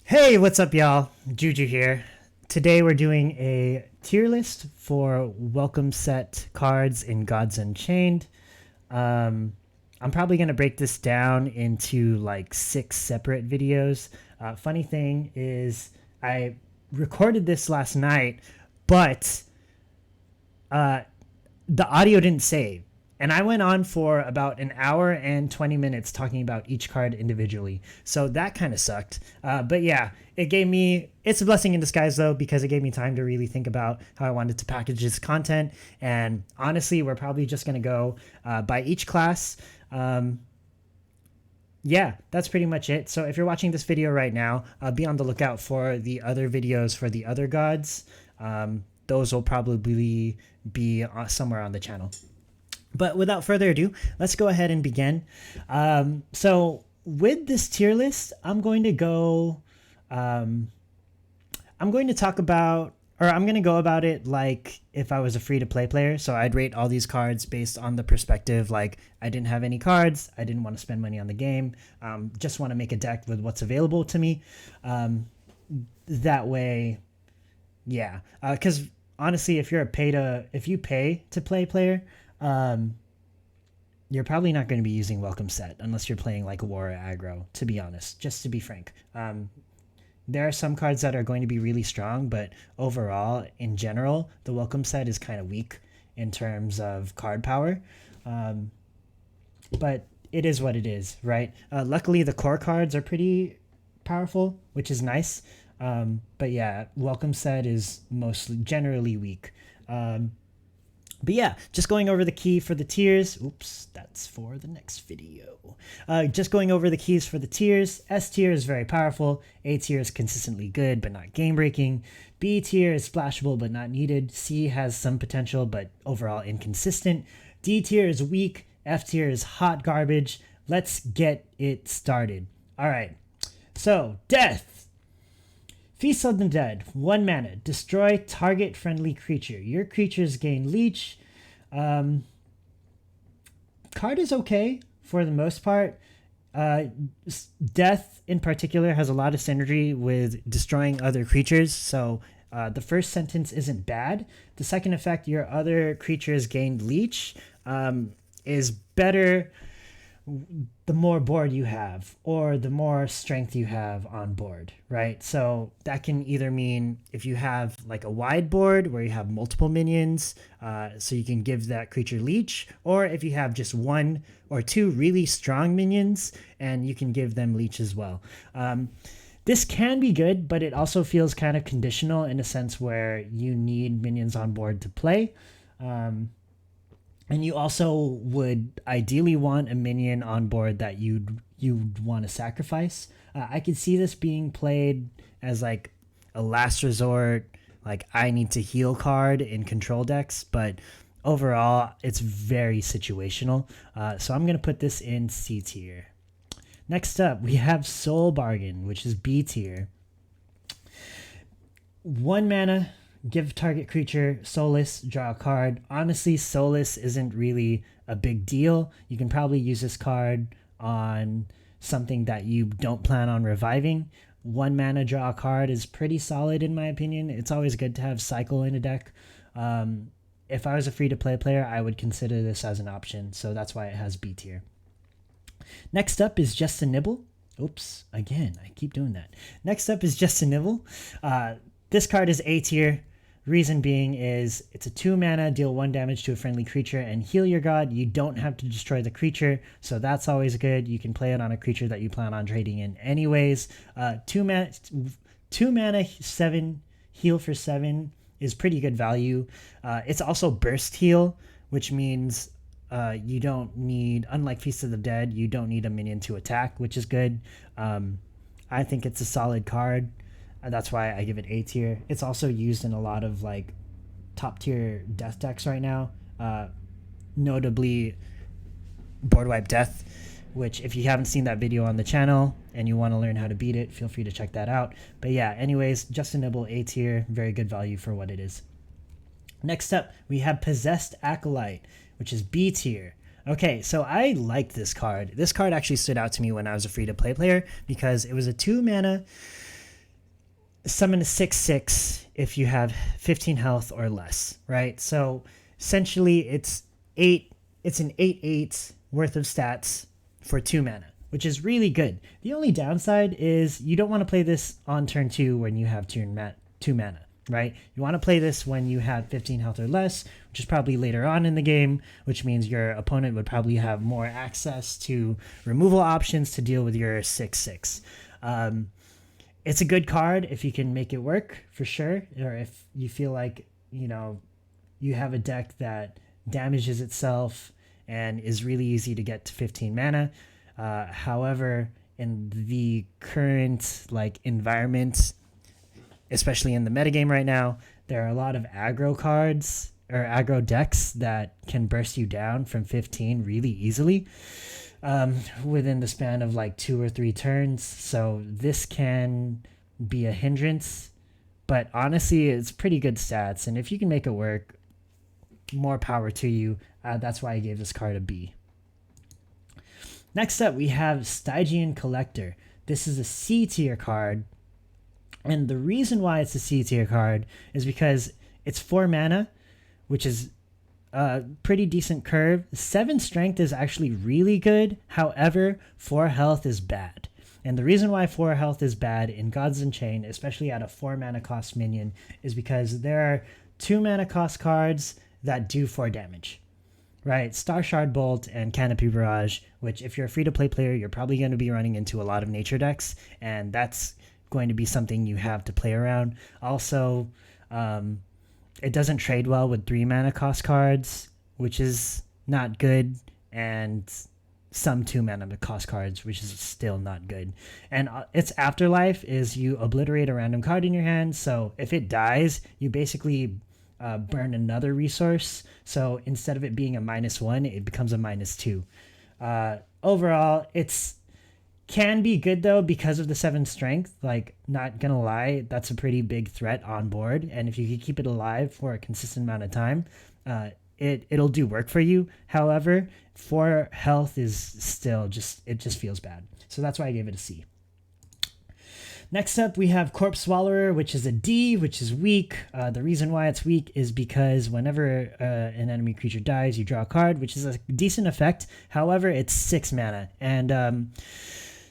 Hey, what's up, y'all? Juju here. Today we're doing a tier list for welcome set cards in Gods Unchained. I'm probably going to break this down into like 6 separate videos. Funny thing is, I recorded this last night, but the audio didn't save. And I went on for about an hour and 20 minutes talking about each card individually. So that kind of sucked. But yeah, it's a blessing in disguise though, because it gave me time to really think about how I wanted to package this content. And honestly, we're probably just going to go by each class. Yeah, that's pretty much it. So if you're watching this video right now, be on the lookout for the other videos for the other gods. Those will probably be somewhere on the channel. But without further ado, let's go ahead and begin. So with this tier list, I'm going to go about it like if I was a free-to-play player. So I'd rate all these cards based on the perspective, like I didn't have any cards, I didn't want to spend money on the game, just want to make a deck with what's available to me. That way, yeah. Because honestly, if you pay to play player, you're probably not going to be using welcome set unless you're playing like war or aggro, to be honest, just to be frank. There are some cards that are going to be really strong, but overall, in general, the welcome set is kind of weak in terms of card power. But it is what it is, right? Luckily, the core cards are pretty powerful, which is nice. But yeah, welcome set is mostly generally weak. But yeah, just going over the key for the tiers. Oops, that's for the next video. Just going over the keys for the tiers. S tier is very powerful. A tier is consistently good, but not game breaking. B tier is splashable, but not needed. C has some potential, but overall inconsistent. D tier is weak. F tier is hot garbage. Let's get it started. All right. So, death. Feast of the Dead, 1 mana, destroy target friendly creature. Your creatures gain leech. Card is okay for the most part. Death in particular has a lot of synergy with destroying other creatures, so the first sentence isn't bad. The second effect, your other creatures gained leech, is better the more board you have or the more strength you have on board, right? So that can either mean if you have like a wide board where you have multiple minions, so you can give that creature leech, or if you have just 1 or 2 really strong minions and you can give them leech as well. This can be good, but it also feels kind of conditional in a sense where you need minions on board to play. And you also would ideally want a minion on board that you'd want to sacrifice. I could see this being played as like a last resort, like I need to heal card in control decks, but overall it's very situational. So I'm going to put this in C tier. Next up, we have Soul Bargain, which is B tier. 1 mana, give target creature Soulless, draw a card. Honestly, Soulless isn't really a big deal. You can probably use this card on something that you don't plan on reviving. 1 mana, draw a card is pretty solid in my opinion. It's always good to have cycle in a deck. If I was a free-to-play player, I would consider this as an option, so that's why it has B tier. Next up is Just a Nibble. Oops, again, I keep doing that. Next up is Just a Nibble. This card is A tier. Reason being is it's a 2 mana, deal 1 damage to a friendly creature and heal your god. You don't have to destroy the creature, so that's always good. You can play it on a creature that you plan on trading in anyways. 2 mana, 7 heal for 7 is pretty good value. It's also burst heal, which means you don't need, unlike Feast of the Dead, you don't need a minion to attack, which is good. I think it's a solid card. That's why I give it A tier. It's also used in a lot of like top tier death decks right now, notably Board Wipe Death, which if you haven't seen that video on the channel and you want to learn how to beat it, feel free to check that out. But yeah, anyways, Just a Nibble, A tier, very good value for what it is. Next up, we have Possessed Acolyte, which is B tier. Okay, so I liked this card. This card actually stood out to me when I was a free-to-play player because it was a 2 mana summon a 6/6 if you have 15 health or less, right? So essentially it's an 8/8 worth of stats for 2 mana, which is really good. The only downside is you don't want to play this on turn 2 when you have 2 mana, right? You want to play this when you have 15 health or less, which is probably later on in the game, which means your opponent would probably have more access to removal options to deal with your 6/6. It's a good card if you can make it work, for sure, or if you feel like, you have a deck that damages itself and is really easy to get to 15 mana. However, in the current environment, especially in the metagame right now, there are a lot of aggro cards or aggro decks that can burst you down from 15 really easily within the span of 2 or 3 turns. So this can be a hindrance, but honestly, it's pretty good stats. And if you can make it work, more power to you. That's why I gave this card a B. Next up, we have Stygian Collector. This is a C tier card. And the reason why it's a C tier card is because it's 4 mana, which is a pretty decent curve. 7 strength is actually really good. However, 4 health is bad. And the reason why 4 health is bad in Gods Unchained, especially at a 4 mana cost minion, is because there are 2 mana cost cards that do 4 damage. Right, Star Shard Bolt and Canopy Barrage, which if you're a free-to-play player, you're probably going to be running into a lot of nature decks, and that's going to be something you have to play around. Also, it doesn't trade well with 3 mana cost cards, which is not good, and some 2 mana cost cards, which is still not good. And its afterlife is you obliterate a random card in your hand, so if it dies, you basically burn another resource. So instead of it being a -1, it becomes a -2. Overall, it's can be good though because of the 7 strength. Not gonna lie, that's a pretty big threat on board. And if you can keep it alive for a consistent amount of time, it'll do work for you. However, 4 health is still it just feels bad. So that's why I gave it a C. Next up, we have Corpse Swallower, which is a D, which is weak. The reason why it's weak is because whenever an enemy creature dies, you draw a card, which is a decent effect. However, it's 6 mana. And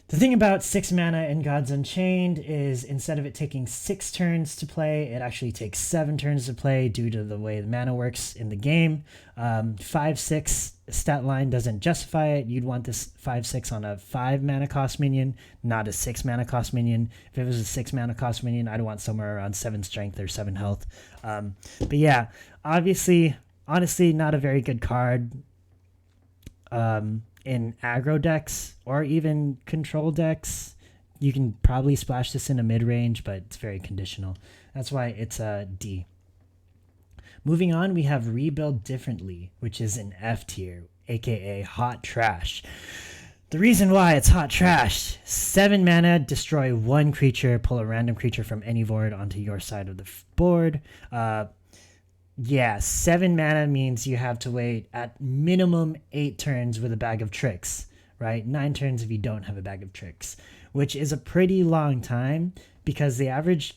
the thing about 6 mana in Gods Unchained is instead of it taking 6 turns to play, it actually takes 7 turns to play due to the way the mana works in the game. 5/6 stat line doesn't justify it. You'd want this 5/6 on a 5 mana cost minion, not a 6 mana cost minion. If it was a 6 mana cost minion, I'd want somewhere around 7 strength or 7 health. But yeah, honestly, not a very good card in aggro decks or even control decks. You can probably splash this in a mid-range, but it's very conditional. That's why it's a D. Moving on, we have Rebuild Differently, which is an F tier, aka hot trash. The reason why it's hot trash: 7 mana, destroy 1 creature, pull a random creature from any board onto your side of the board. 7 mana means you have to wait at minimum 8 turns with a bag of tricks, right? 9 turns if you don't have a bag of tricks, which is a pretty long time because the average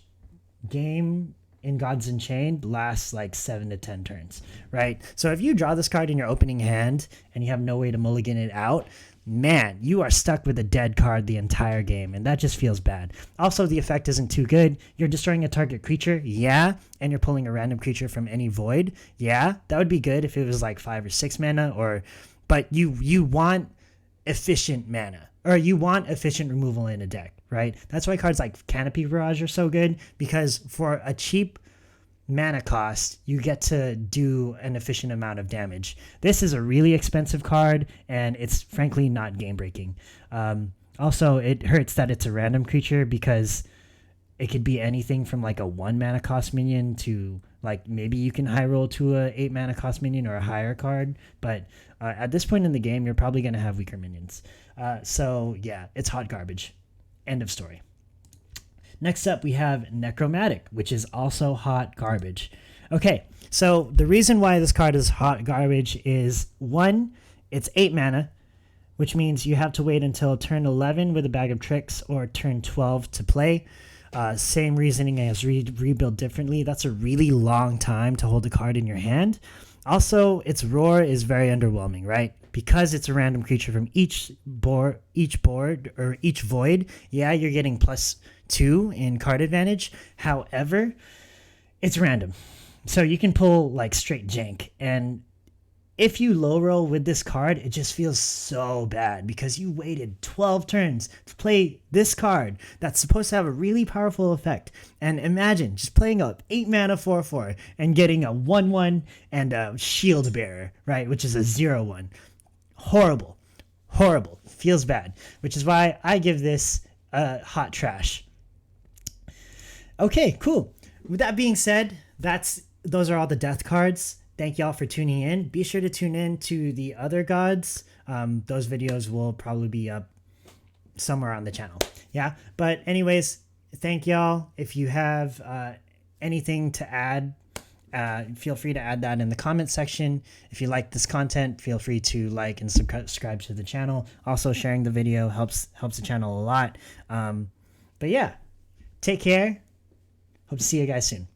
game in Gods Unchained lasts 7 to 10 turns, right? So if you draw this card in your opening hand and you have no way to mulligan it out, man, you are stuck with a dead card the entire game, and that just feels bad. Also, the effect isn't too good. You're destroying a target creature, yeah, and you're pulling a random creature from any void, yeah. That would be good if it was 5 or 6 mana, but you want efficient mana, or you want efficient removal in a deck, right? That's why cards like Canopy Barrage are so good, because for a cheap mana cost, you get to do an efficient amount of damage. This is a really expensive card, and it's frankly not game breaking. Also, it hurts that it's a random creature because it could be anything from a 1 mana cost minion to maybe you can high roll to a 8 mana cost minion or a higher card, but at this point in the game, you're probably going to have weaker minions. So yeah, it's hot garbage. End of story. Next up, we have Necromatic, which is also hot garbage. Okay, so the reason why this card is hot garbage is, 1, it's 8 mana, which means you have to wait until turn 11 with a bag of tricks or turn 12 to play. Same reasoning as rebuild differently. That's a really long time to hold a card in your hand. Also, its roar is very underwhelming, right? Because it's a random creature from each board or each void. Yeah, you're getting +2 in card advantage. However, it's random, so you can pull like straight jank. And if you low roll with this card, it just feels so bad because you waited 12 turns to play this card that's supposed to have a really powerful effect. And imagine just playing up 8 mana 4/4 and getting a 1/1 and a Shield Bearer, right? Which is a 0/1. Horrible. Horrible. Feels bad. Which is why I give this hot trash. Okay, cool. With that being said, those are all the death cards. Thank y'all for tuning in. Be sure to tune in to the other gods. Those videos will probably be up somewhere on the channel. Yeah, but anyways, thank y'all. If you have anything to add, feel free to add that in the comment section. If you like this content, feel free to like and subscribe to the channel. Also, sharing the video helps the channel a lot. But yeah, take care. Hope to see you guys soon.